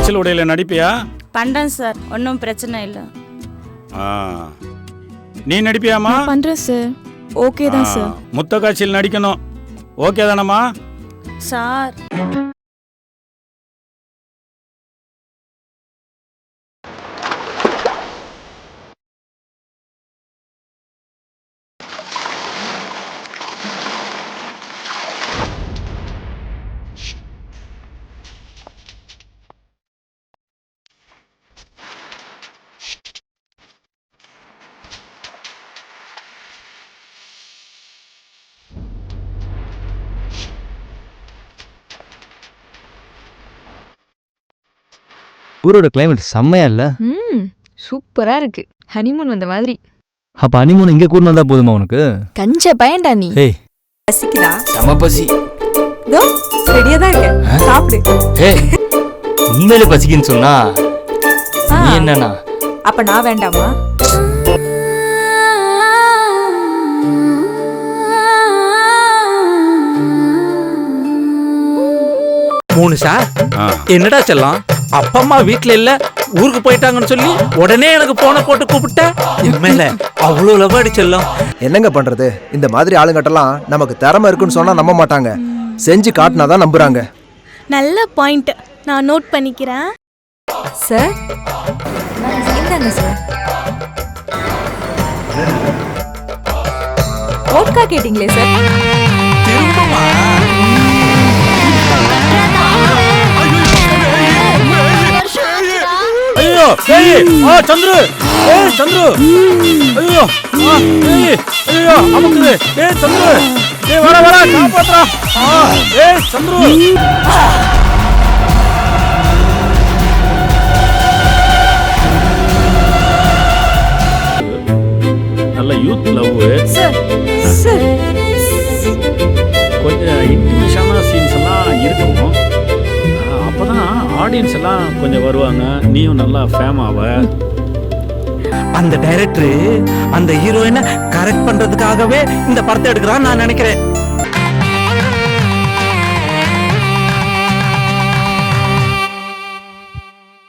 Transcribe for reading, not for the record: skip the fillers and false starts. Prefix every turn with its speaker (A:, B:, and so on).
A: காய்ச்சல் உடையில நடிப்பியா?
B: பண்றேன் சார், ஒன்றும் பிரச்சனை இல்லை.
A: நீ நடிப்பியாமா?
C: பண்றேன் சார். ஓகே தான் சார்.
A: முத்த காட்சியில் நடிக்கணும். ஓகே தானம்மா?
B: சார்
D: ஊரோட கிளைமேட் செம்மையா இல்ல?
C: சூப்பரா இருக்கு. ஹனிமூன் வந்த மாதிரி.
D: அப்ப ஹனிமூன் இங்க கூட்டு வந்தா போதுமா உனக்கு?
C: கஞ்ச பயன்டா நீ.
D: ஏய்
E: பசிக்குதா?
D: செம பசி.
E: தோ ரெடியா தான் இருக்கேன், சாப்பிடு.
D: ஏய் உண்மையிலே பசிக்குன்னு சொன்னா நீ என்னன்னா?
E: அப்ப நான் வேண்டாமா?
F: மூணு சார். என்னடா செல்லம், அப்பா அம்மா வீட்டுல இல்ல, ஊருக்கு போயிட்டாங்கன்னு சொல்லி உடனே எனக்கு போன போட்டு கூப்பிட்ட. என் மேல அவ்வளவு லவாடி செல்லம்.
G: என்னங்க பண்றது, இந்த மாதிரி ஆளுங்கட்டெல்லாம் நமக்கு திறமை இருக்குன்னு சொன்னா நம்ப மாட்டாங்க, செஞ்சு காட்டினாதான் நம்புறாங்க.
H: நல்ல பாயிண்ட், நான் நோட் பண்ணிக்கிறேன்.
E: சார் இந்தாங்க சார். ஓட்கா கேட்டீங்களே சார்.
F: திரும்பமா?
A: ஐயோ சந்துரு, சந்துரு, ஐயோ ஐயோ அமுக்குது. சந்துரு, வர வர காப்பாத்துறா. சந்துரு, நல்ல யூத் லவ்.
E: சார் சார்
A: கொஞ்சம் இன்டிமேஷனான சீன்ஸ் எல்லாம் இருக்கும். அப்பதான் ஆடியன்ஸ் எல்லாம் கொஞ்சம் வருவாங்க, நீயும் நல்லா ஃபேம் ஆவ.
F: அந்த டைரக்டர் அந்த ஹீரோயினை கரெக்ட் பண்றதுக்காகவே இந்த படத்தை எடுக்கிறான்னு நான் நினைக்கிறேன்.